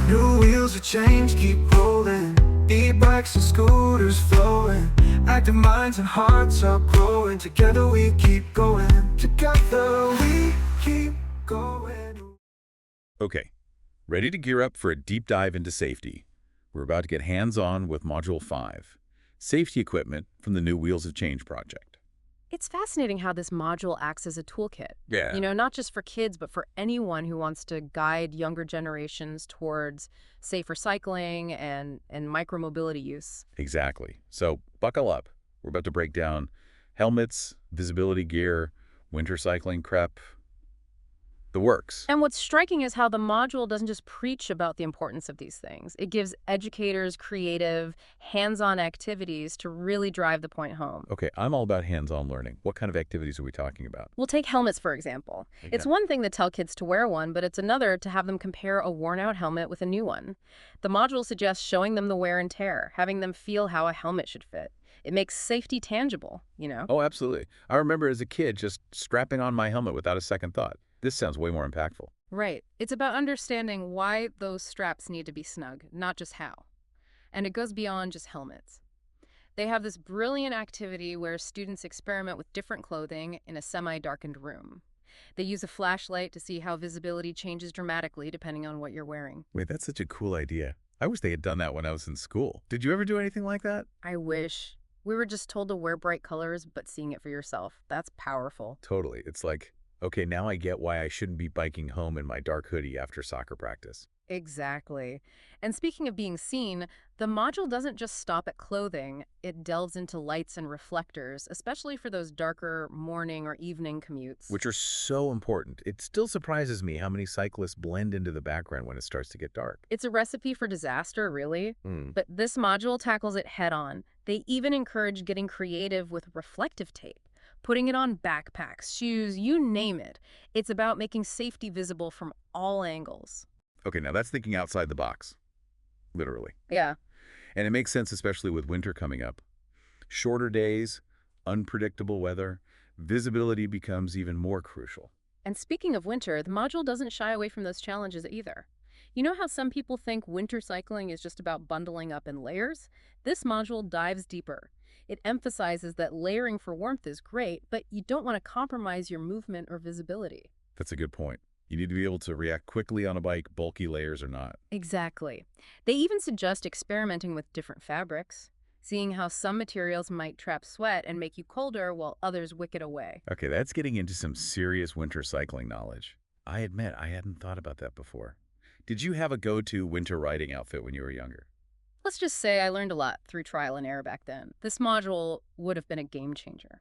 New wheels of change keep rolling, e-bikes and scooters flowing. Active minds and hearts are growing. Together we keep going. Together we keep going. Okay, ready to gear up for a deep dive into safety. We're about to get hands-on with Module 5, Safety Equipment from the New Wheels of Change project. It's fascinating how this module acts as a toolkit. Yeah. Not just for kids, but for anyone who wants to guide younger generations towards safer cycling and micromobility use. Exactly. So buckle up. We're about to break down helmets, visibility gear, winter cycling prep, the works. And what's striking is how the module doesn't just preach about the importance of these things. It gives educators creative, hands-on activities to really drive the point home. Okay, I'm all about hands-on learning. What kind of activities are we talking about? We'll take helmets, for example. It's one thing to tell kids to wear one, but it's another to have them compare a worn-out helmet with a new one. The module suggests showing them the wear and tear, having them feel how a helmet should fit. It makes safety tangible, Oh, absolutely. I remember as a kid just strapping on my helmet without a second thought. This sounds way more impactful. Right. It's about understanding why those straps need to be snug, not just how. And it goes beyond just helmets. They have this brilliant activity where students experiment with different clothing in a semi-darkened room. They use a flashlight to see how visibility changes dramatically depending on what you're wearing. Wait, that's such a cool idea. I wish they had done that when I was in school. Did you ever do anything like that? I wish. We were just told to wear bright colors, but seeing it for yourself. That's powerful. Totally. It's like, okay, now I get why I shouldn't be biking home in my dark hoodie after soccer practice. Exactly. And speaking of being seen, the module doesn't just stop at clothing. It delves into lights and reflectors, especially for those darker morning or evening commutes. Which are so important. It still surprises me how many cyclists blend into the background when it starts to get dark. It's a recipe for disaster, really. Mm. But this module tackles it head on. They even encourage getting creative with reflective tape, putting it on backpacks, shoes, you name it. It's about making safety visible from all angles. Okay, now that's thinking outside the box. Literally. Yeah. And it makes sense, especially with winter coming up. Shorter days, unpredictable weather, visibility becomes even more crucial. And speaking of winter, the module doesn't shy away from those challenges either. You know how some people think winter cycling is just about bundling up in layers? This module dives deeper. It emphasizes that layering for warmth is great, but you don't want to compromise your movement or visibility. That's a good point. You need to be able to react quickly on a bike, bulky layers or not. Exactly. They even suggest experimenting with different fabrics, seeing how some materials might trap sweat and make you colder while others wick it away. Okay, that's getting into some serious winter cycling knowledge. I admit I hadn't thought about that before. Did you have a go-to winter riding outfit when you were younger? Let's just say I learned a lot through trial and error back then. This module would have been a game changer.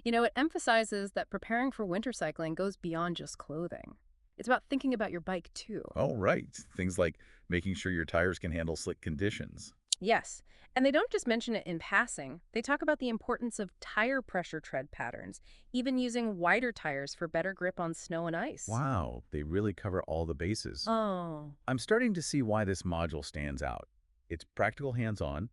It emphasizes that preparing for winter cycling goes beyond just clothing. It's about thinking about your bike, too. Oh, right. Things like making sure your tires can handle slick conditions. Yes, and they don't just mention it in passing. They talk about the importance of tire pressure tread patterns, even using wider tires for better grip on snow and ice. Wow, they really cover all the bases. Oh. I'm starting to see why this module stands out. It's practical hands-on,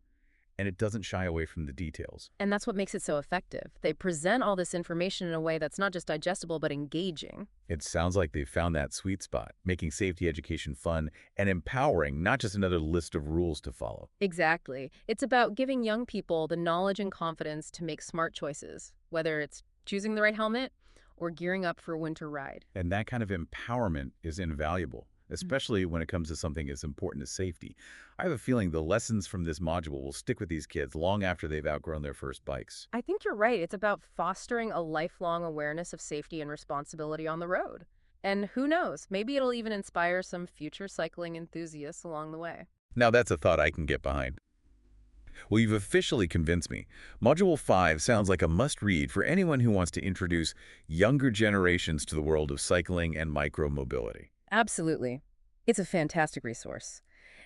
and it doesn't shy away from the details. And that's what makes it so effective. They present all this information in a way that's not just digestible, but engaging. It sounds like they've found that sweet spot, making safety education fun and empowering, not just another list of rules to follow. Exactly. It's about giving young people the knowledge and confidence to make smart choices, whether it's choosing the right helmet or gearing up for a winter ride. And that kind of empowerment is invaluable, especially when it comes to something as important as safety. I have a feeling the lessons from this module will stick with these kids long after they've outgrown their first bikes. I think you're right. It's about fostering a lifelong awareness of safety and responsibility on the road. And who knows, maybe it'll even inspire some future cycling enthusiasts along the way. Now that's a thought I can get behind. Well, you've officially convinced me. Module 5 sounds like a must-read for anyone who wants to introduce younger generations to the world of cycling and micromobility. Absolutely. It's a fantastic resource.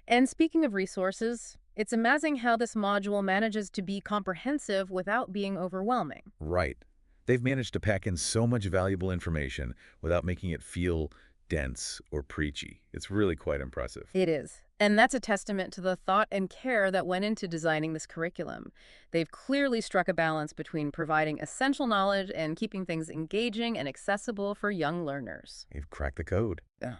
And speaking of resources, it's amazing how this module manages to be comprehensive without being overwhelming. Right. They've managed to pack in so much valuable information without making it feel dense or preachy. It's really quite impressive. It is. And that's a testament to the thought and care that went into designing this curriculum. They've clearly struck a balance between providing essential knowledge and keeping things engaging and accessible for young learners. They've cracked the code. Yeah.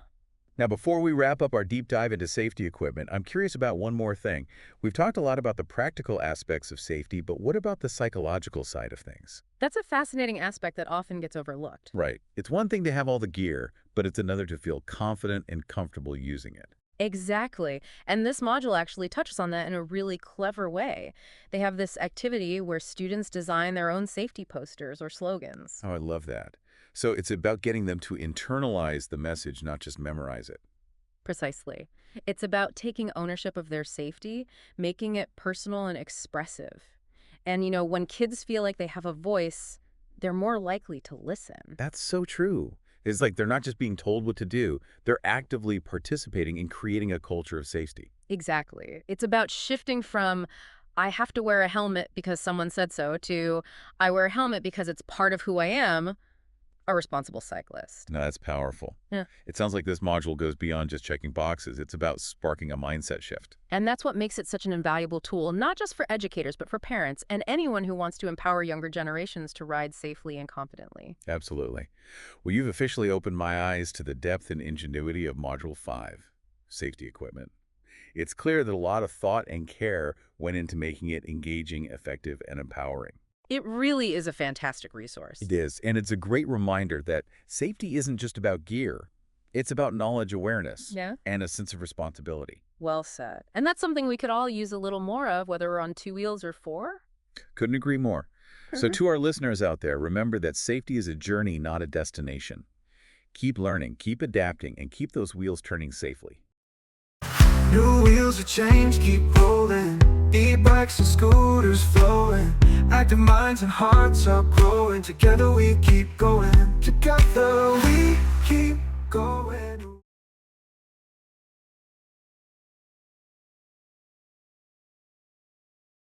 Now, before we wrap up our deep dive into safety equipment, I'm curious about one more thing. We've talked a lot about the practical aspects of safety, but what about the psychological side of things? That's a fascinating aspect that often gets overlooked. Right. It's one thing to have all the gear, but it's another to feel confident and comfortable using it. Exactly. And this module actually touches on that in a really clever way. They have this activity where students design their own safety posters or slogans. Oh, I love that. So it's about getting them to internalize the message, not just memorize it. Precisely. It's about taking ownership of their safety, making it personal and expressive. And, when kids feel like they have a voice, they're more likely to listen. That's so true. It's like they're not just being told what to do, they're actively participating in creating a culture of safety. Exactly. It's about shifting from, I have to wear a helmet because someone said so, to, I wear a helmet because it's part of who I am, a responsible cyclist. No, that's powerful. Yeah. It sounds like this module goes beyond just checking boxes. It's about sparking a mindset shift. And that's what makes it such an invaluable tool, not just for educators, but for parents and anyone who wants to empower younger generations to ride safely and confidently. Absolutely. Well, you've officially opened my eyes to the depth and ingenuity of Module 5, Safety Equipment. It's clear that a lot of thought and care went into making it engaging, effective, and empowering. It really is a fantastic resource. It is, and it's a great reminder that safety isn't just about gear. It's about knowledge awareness Yeah. and a sense of responsibility. Well said. And that's something we could all use a little more of, whether we're on 2 wheels or 4. Couldn't agree more. So to our listeners out there, remember that safety is a journey, not a destination. Keep learning, keep adapting, and keep those wheels turning safely. New wheels are changed, keep rolling. E-bikes and scooters flowing. Active minds and hearts are growing. Together we keep going. Together we keep going.